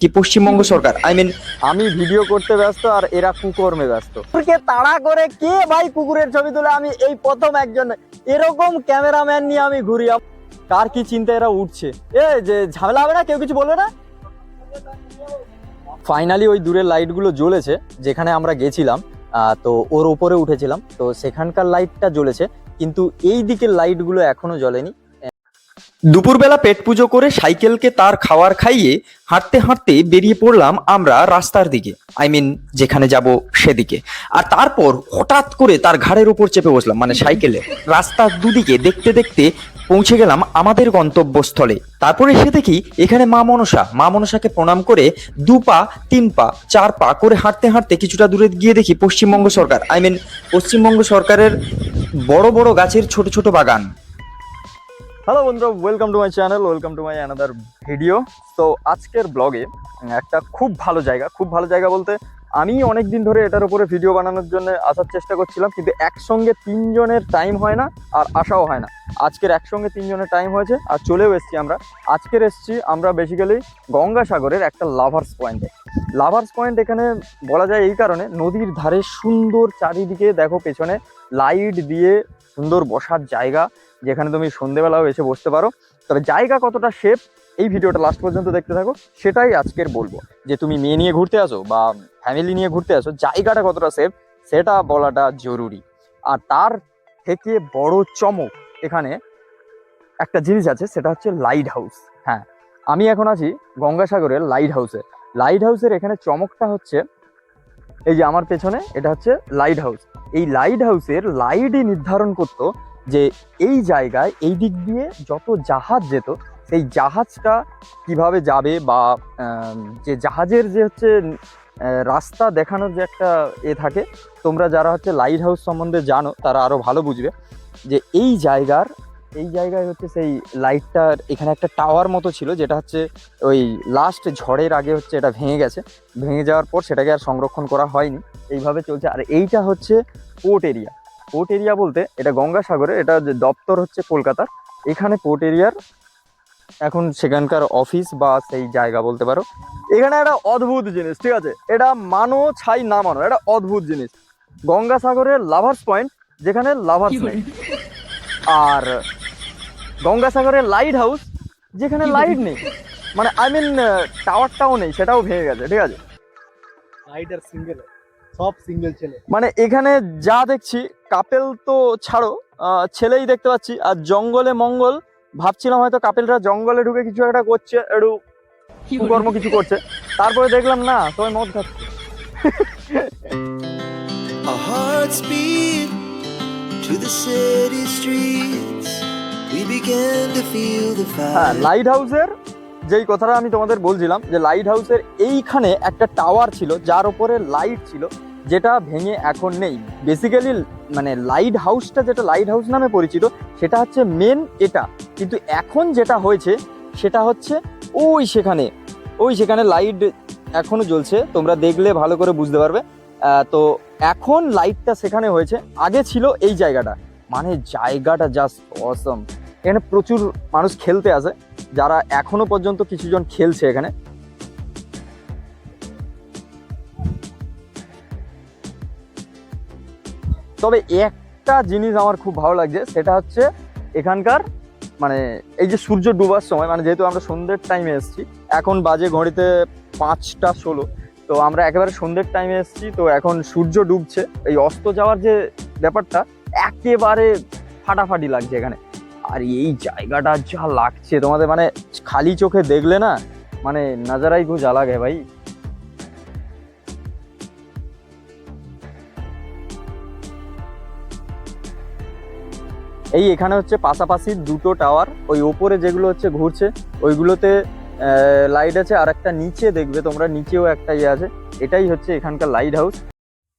কি পশ্চিমবঙ্গ সরকার আমি ভিডিও করতে ব্যস্ত আর এরা কুকর্মে ব্যস্ত। কুকুরকে তাড়া করে কে ভাই কুকুরের ছবি তুলে? আমি এই প্রথম একজন এরকম ক্যামেরাম্যান নিয়ে আমি ঘুরি। কার কি চিন্তা এরা উঠছে, এ যে ঝামেলা হবে না, কেউ কিছু বলবে না। ফাইনালি ওই দূরের লাইট গুলো জ্বলেছে যেখানে আমরা গেছিলাম, তো ওর উপরে উঠেছিলাম, তো সেখানকার লাইটটা জ্বলেছে, কিন্তু এই দিকের লাইট গুলো এখনো জ্বলেনি। দুপুরবেলা পেট পুজো করে সাইকেলকে তার খাওয়ার খাইয়ে হাঁটতে হাঁটতে বেরিয়ে পড়লাম আমরা রাস্তার দিকে, যেখানে যাব সেদিকে। আর তারপর হঠাৎ করে তার ঘাড়ের উপর চেপে বসলাম, মানে সাইকেলে। রাস্তার দুদিকে দেখতে দেখতে পৌঁছে গেলাম আমাদের গন্তব্যস্থলে। তারপরে এসে দেখি এখানে মা মনসাকে প্রণাম করে 2 পা 3 পা 4 পা করে হাঁটতে হাঁটতে কিছুটা দূরে গিয়ে দেখি পশ্চিমবঙ্গ সরকার, পশ্চিমবঙ্গ সরকারের বড় বড় গাছের ছোট ছোট বাগান। হ্যালো বন্ধুরা, welcome to my channel, welcome to my another video. তো আজকের ব্লগে একটা খুব ভালো জায়গা বলতে আমি অনেক দিন ধরে এটার উপরে ভিডিও বানানোর জন্য আসার চেষ্টা করছিলাম, কিন্তু একসঙ্গে 3 জনের টাইম হয় না আর আসাও হয় না। আজকের একসঙ্গে 3 জনের টাইম হয়েছে আর চলেও এসেছি আমরা। আজকের এসেছি আমরা বেসিক্যালি গঙ্গাসাগরের একটা লাভার্স পয়েন্টে। লাভার্স পয়েন্ট এখানে বলা যায় এই কারণে, নদীর ধারে সুন্দর চারিদিকে দেখো পেছনে লাইট দিয়ে সুন্দর বসার জায়গা, যেখানে তুমি সন্ধেবেলাও এসে বসতে পারো। তবে জায়গা কতটা সেফ এই ভিডিওটা লাস্ট পর্যন্ত দেখতে থাকো, সেটাই আজকের বলবো। যে তুমি মেয়ে নিয়ে ঘুরতে আসো বা ফ্যামিলি নিয়ে ঘুরতে আসো, জায়গাটা কতটা সেফ সেটা বলাটা জরুরি। আর তার থেকে বড় চমক এখানে একটা জিনিস আছে, সেটা হচ্ছে লাইট হাউস। হ্যাঁ, আমি এখন আছি গঙ্গাসাগরের লাইট হাউসে। লাইট হাউসের এখানে চমকটা হচ্ছে এই যে আমার পেছনে, এটা হচ্ছে লাইট হাউস। এই লাইট হাউসের লাইটই নির্ধারণ করতো যে এই জায়গায় এই দিক দিয়ে যত জাহাজ যেত, সেই জাহাজটা কিভাবে যাবে, বা যে জাহাজের যে হচ্ছে রাস্তা দেখানোর যে একটা থাকে। তোমরা যারা হচ্ছে লাইট হাউস সম্বন্ধে জানো তারা আরো ভালো বুঝবে যে এই জায়গায় হচ্ছে সেই লাইটটার এখানে একটা টাওয়ার মতো ছিল, যেটা হচ্ছে ওই লাস্ট ঝড়ের আগে হচ্ছে এটা ভেঙে যাওয়ার পর সেটাকে আর সংরক্ষণ করা হয়নি, এইভাবে চলছে। আর এইটা হচ্ছে পোর্ট এরিয়া বলতে এটা গঙ্গাসাগরে, এটা যে দপ্তর হচ্ছে কলকাতার, এখানে পোর্ট এরিয়ার এখন সেখানকার অফিস বা সেই জায়গা বলতে পারো। এখানে একটা অদ্ভুত জিনিস, ঠিক আছে, এটা মানো ছাই না মানো, এটা অদ্ভুত জিনিস। গঙ্গাসাগরের লাভার্স পয়েন্ট যেখানে লাভার্স নেই, আর গঙ্গাসাগরের লাইট হাউস যেখানে লাইট নেই, মানে টাওয়ারটাও নেই, সেটাও ভেঙে গেছে, ঠিক আছে। সব সিঙ্গেল ছেলে, মানে এখানে যা দেখছি কাপেল তো ছাড়ো, ছেলেই দেখতে পাচ্ছি। আর জঙ্গলে মঙ্গল, ভাবছিলাম হয়তো কাপেলরা জঙ্গলে ঢুকে কিছু একটা করছে, একটু কর্ম কিছু করছে, তারপরে দেখলাম না, সবাই মদ খাচ্ছে। Our hearts beat to the city streets. We began to feel the হ্যাঁ, fire. লাইট হাউসের যেই কথাটা আমি তোমাদের বলছিলাম, যে লাইট হাউসের এইখানে একটা টাওয়ার ছিল যার উপরে লাইট ছিল, যেটা ভেঙে এখন নেই। বেসিক্যালি মানে লাইট হাউসটা যেটা লাইট হাউস নামে পরিচিত, সেটা হচ্ছে মেন এটা। কিন্তু এখন যেটা হয়েছে সেটা হচ্ছে ওই সেখানে লাইট এখনো জ্বলছে, তোমরা দেখলে ভালো করে বুঝতে পারবে। তো এখন লাইটটা সেখানে হয়েছে, আগে ছিল এই জায়গাটা। মানে জায়গাটা জাস্ট অসম। এখানে প্রচুর মানুষ খেলতে আসে, যারা এখনো পর্যন্ত কিছুজন খেলছে এখানে। তবে একটা জিনিস আমার খুব ভালো লাগছে, সেটা হচ্ছে এখানকার মানে এই যে সূর্য ডুবার সময়, মানে যেহেতু আমরা সন্ধ্যের টাইমে এসেছি, এখন বাজে ঘড়িতে 5টা 16, তো আমরা একেবারে সন্ধ্যের টাইমে এসেছি। তো এখন সূর্য ডুবছে, এই অস্ত যাওয়ার যে ব্যাপারটা একেবারে ফাটাফাটি লাগছে এখানে। আর এই জায়গাটা যা লাগছে তোমাদের, মানে খালি চোখে দেখলে না, মানে নজারাই কুছ আলাগ है ভাই। এই এখানে হচ্ছে পাশাপাশি 2টো টাওয়ার, ওই ওপরে যেগুলো হচ্ছে ঘুরছে ওইগুলোতে লাইট আছে, আর একটা নিচে দেখবে তোমরা, নিচেও একটা আছে। এটাই হচ্ছে এখানকার লাইট হাউস।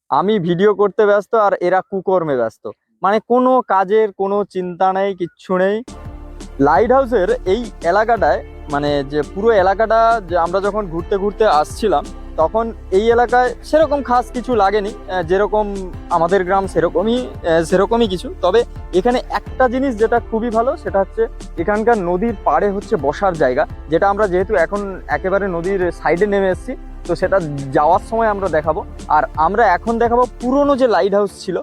আমি ভিডিও করতে ব্যস্ত আর এরা কুকর্মে ব্যস্ত, মানে কোনো কাজের কোনো চিন্তা নেই, কিচ্ছু নেই। লাইট হাউসের এই এলাকাটায় মানে যে পুরো এলাকাটা যে আমরা যখন ঘুরতে ঘুরতে আসছিলাম তখন এই এলাকায় সেরকম খাস কিছু লাগেনি, যেরকম আমাদের গ্রাম সেরকমই কিছু। তবে এখানে একটা জিনিস যেটা খুবই ভালো সেটা হচ্ছে এখানকার নদীর পাড়ে হচ্ছে বসার জায়গা, যেটা আমরা যেহেতু এখন একেবারে নদীর সাইডে নেমে এসেছি তো সেটা যাওয়ার সময় আমরা দেখাবো। আর আমরা এখন দেখাবো পুরনো যে লাইট হাউস ছিল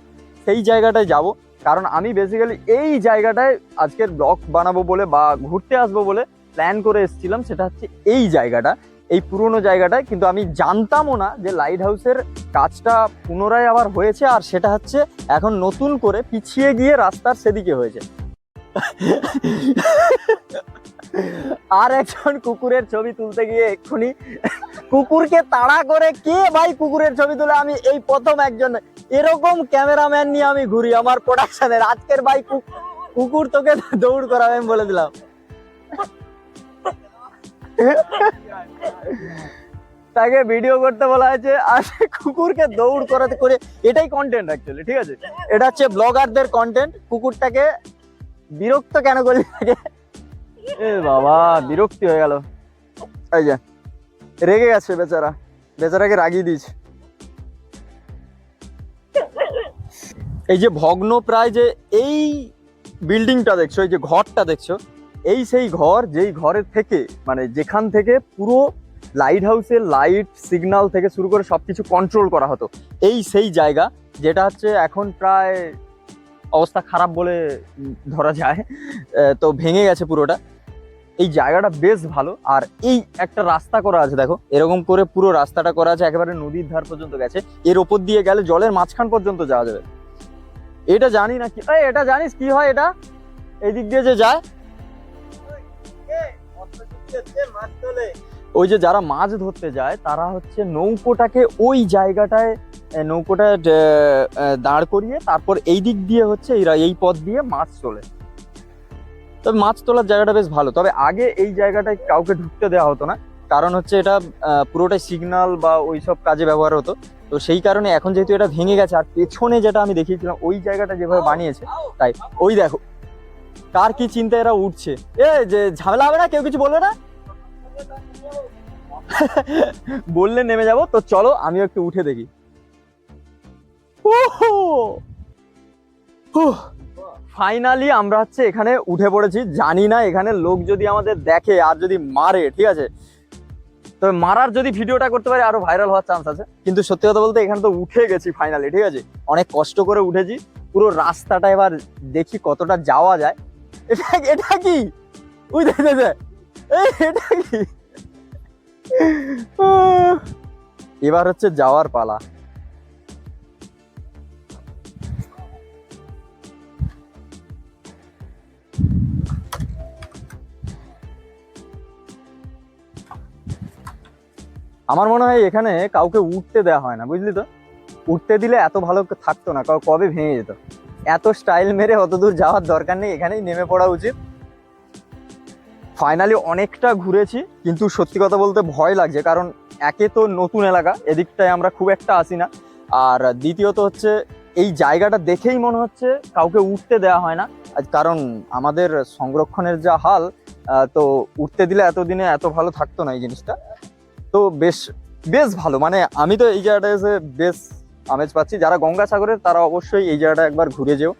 সেই জায়গাটায় যাব, কারণ আমি বেসিক্যালি এই জায়গাটায় আজকের ব্লগ বানাবো বলে বা ঘুরতে আসবো বলে প্ল্যান করে এসেছিলাম। সেটা হচ্ছে এই জায়গাটা, এই পুরনো জায়গাটায়, কিন্তু আমি জানতামও না যে লাইট হাউসের কাজটা পুনরায় আবার হয়েছে, আর সেটা হচ্ছে এখন নতুন করে পিছিয়ে গিয়ে রাস্তার সেদিকে হয়েছে। আর একজন কুকুরের ছবি তুলতে গিয়ে এক্ষুনি কুকুরকে তাড়া করে কে ভাই কুকুরের ছবি তুলে, আমি এই প্রথম একজন এরকম ক্যামেরাম্যান নিয়ে আমি ঘুরি আমার প্রোডাকশনের। আজকের ভাই কুকুর তোকে দৌড় করাবে আমি বলে দিলাম। তাকে ভিডিও করতে বলা হয়েছে আর কুকুরকে দৌড় করাতে করে, এটাই কন্টেন্ট অ্যাকচুয়ালি, ঠিক আছে? এটা হচ্ছে ব্লগারদের কন্টেন্ট। কুকুরটাকে বিরক্ত কেন করলি তাকে? এ বাবা বিরক্তি হয়ে গেল, এই যে রেগে গেছে বেচারাকে রাগিয়ে দিয়েছে। এই যে ভগ্ন প্রায় যে এই বিল্ডিংটা দেখছো, এই যে ঘরটা দেখছো, এই সেই ঘর যেই ঘরের থেকে মানে যেখান থেকে পুরো লাইট হাউসের লাইট সিগন্যাল থেকে শুরু করে সবকিছু কন্ট্রোল করা হতো, এই সেই জায়গা যেটা হচ্ছে এখন প্রায় অবস্থা খারাপ বলে ধরা যায়, তো ভেঙে গেছে পুরোটা। এই জায়গাটা বেশ ভালো। আর এই একটা রাস্তা করা আছে, দেখো এরকম করে পুরো রাস্তাটা করা আছে, একেবারে নদীর ধার পর্যন্ত গেছে। এর ওপর দিয়ে গেলে জলের মাঝখান পর্যন্ত যাওয়া যাবে। এটা জানি না কি, এটা জানিস কি হয়? এটা এই দিক দিয়ে যে যায়, ওই যে যারা মাছ ধরতে যায় তারা হচ্ছে নৌকোটাকে ওই জায়গাটায় নৌকোটা দাঁড় করিয়ে তারপর এই দিক দিয়ে হচ্ছে এই পথ দিয়ে মাছ তোলে। তবে মাছ তোলার জায়গাটা বেশ ভালো। তবে আগে এই জায়গাটায় কাউকে ঢুকতে দেওয়া হতো না, কারণ হচ্ছে এটা পুরোটাই সিগন্যাল বা ওই সব কাজে ব্যবহার হতো। তো সেই কারণে এখন যেহেতু এটা ভেঙে গেছে, আর পেছনে যেটা আমি দেখিয়েছিলাম ওই জায়গাটা যেভাবে বানিয়েছে, তাই ওই দেখো কার কি চিন্তা এরা উঠছে। যে ঝামেলা হবে না, কেউ কিছু বলবে না, বললে নেমে যাব। তো চলো আমিও একটু উঠে দেখি। ফাইনালি আমরা হচ্ছে এখানে উঠে পড়েছি। জানি না এখানে লোক যদি আমাদের দেখে আর যদি মারে, ঠিক আছে, তবে মারার যদি ভিডিওটা করতে পারি আরো ভাইরাল হওয়ার চান্স আছে। কিন্তু সত্যি কথা বলতে এখানে তো উঠে গেছি ফাইনালি, ঠিক আছে, অনেক কষ্ট করে উঠেছি। পুরো রাস্তাটা এবার দেখি কতটা যাওয়া যায়। এটা কি ওই দেখে এটা কি? এবার হচ্ছে যাওয়ার পালা। আমার মনে হয় এখানে কাউকে উঠতে দেওয়া হয় না, বুঝলি তো? উঠতে দিলে এত ভালো থাকতো না, কবে ভেঙে যেত। এত স্টাইল মেরে অত দূর যাওয়ার দরকার নেই, এখানেই নেমে পড়া উচিত। ফাইনালি অনেকটা ঘুরেছি, কিন্তু সত্যি কথা বলতে ভয় লাগছে, কারণ একে তো নতুন এলাকা, এদিকটায় আমরা খুব একটা আসি না, আর দ্বিতীয়ত হচ্ছে এই জায়গাটা দেখেই মনে হচ্ছে কাউকে উঠতে দেওয়া হয় না, কারণ আমাদের সংরক্ষণের যা হাল, তো উঠতে দিলে এতদিনে এত ভালো থাকতো না এই জিনিসটা। তো বেশ বেশ ভালো, মানে আমি তো এই জায়গাটা এসে বেশ আমেজ পাচ্ছি। যারা গঙ্গাসাগরের তারা অবশ্যই এই জায়গাটা একবার ঘুরে যেও,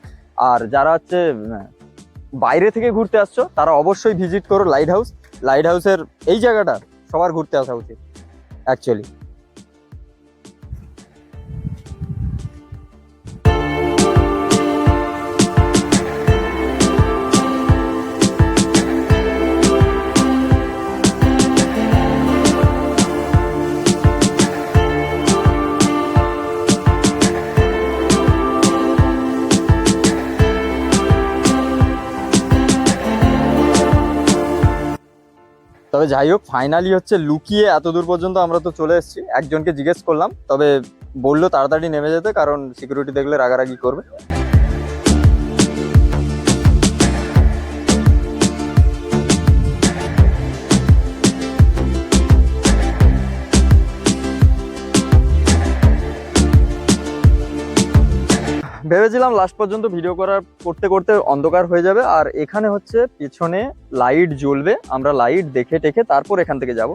আর যারা হচ্ছে বাইরে থেকে ঘুরতে আসছো তারা অবশ্যই ভিজিট করো লাইট হাউসের এই জায়গাটা সবার ঘুরতে আসা উচিত অ্যাকচুয়ালি। তবে যাই হোক, ফাইনালি হচ্ছে লুকিয়ে এত দূর পর্যন্ত আমরা তো চলে এসেছি। একজনকে জিজ্ঞেস করলাম, তবে বললো তাড়াতাড়ি নেমে যেতে, কারণ সিকিউরিটি দেখলে রাগারাগি করবে। ভেবেছিলাম লাস্ট পর্যন্ত ভিডিও করতে করতে অন্ধকার হয়ে যাবে, আর এখানে হচ্ছে পেছনে লাইট জ্বলবে, আমরা লাইট দেখে টেখে তারপর এখান থেকে যাব,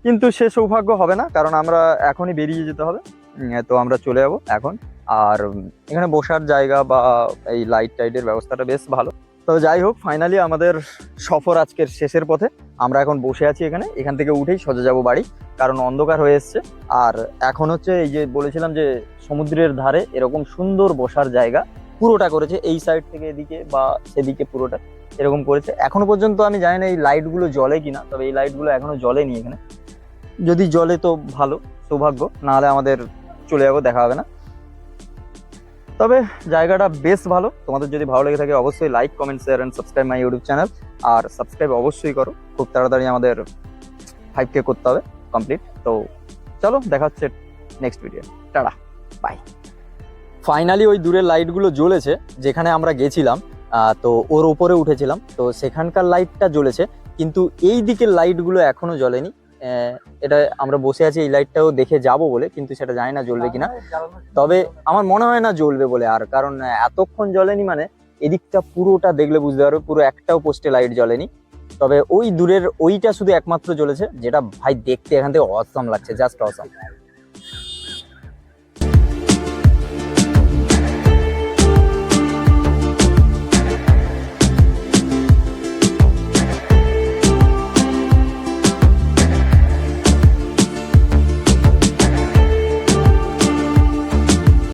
কিন্তু সে সৌভাগ্য হবে না, কারণ আমরা এখনই বেরিয়ে যেতে হবে। তো আমরা চলে যাব এখন। আর এখানে বসার জায়গা বা এই লাইট টাইটের ব্যবস্থাটা বেশ ভালো। তো যাই হোক, ফাইনালি আমাদের সফর আজকের শেষের পথে। আমরা এখন বসে আছি এখান থেকে উঠেই সোজা যাব বাড়ি, কারণ অন্ধকার হয়ে এসছে। আর এখন হচ্ছে এই যে বলেছিলাম যে সমুদ্রের ধারে এরকম সুন্দর বসার জায়গা পুরোটা করেছে, এই সাইড থেকে এদিকে বা সেদিকে পুরোটা এরকম করেছে। এখনো পর্যন্ত আমি জানি না এই লাইটগুলো জ্বলে কিনা, তবে এই লাইটগুলো এখনো জ্বলেনি এখানে। যদি জ্বলে তো ভালো, সৌভাগ্য, নাহলে আমাদের চলে যাবো, দেখা হবে না। তবে জায়গাটা বেশ ভালো। তোমাদের যদি ভালো লেগে থাকে অবশ্যই like, comment, share and subscribe my YouTube channel. আর সাবস্ক্রাইব অবশ্যই করো, খুব তাড়াতাড়ি আমাদের 5K করতে হবে কমপ্লিট। তো চলো, দেখা হচ্ছে নেক্সট ভিডিও। টাটা, বাই। ফাইনালি ওই দূরের লাইটগুলো জ্বলেছে যেখানে আমরা গেছিলাম, তো ওর উপরে উঠেছিলাম, তো সেখানকার লাইটটা জ্বলেছে, কিন্তু এই দিকের লাইটগুলো এখনো জ্বলেনি। এটা আমরা বসে আছি এই লাইটটাও দেখে যাব বলে, কিন্তু সেটা জানি না জ্বলবে কিনা। তবে আমার মনে হয় না জ্বলবে বলে, আর কারণ এতক্ষণ জ্বলেনি মানে এদিকটা পুরোটা দেখলে বুঝতে পারবে পুরো একটাও পোস্টে লাইট জ্বলেনি। তবে ওই দূরের ওইটা শুধু একমাত্র জ্বলেছে, যেটা ভাই দেখতে এখান থেকে অসাম লাগছে, জাস্ট অসাম।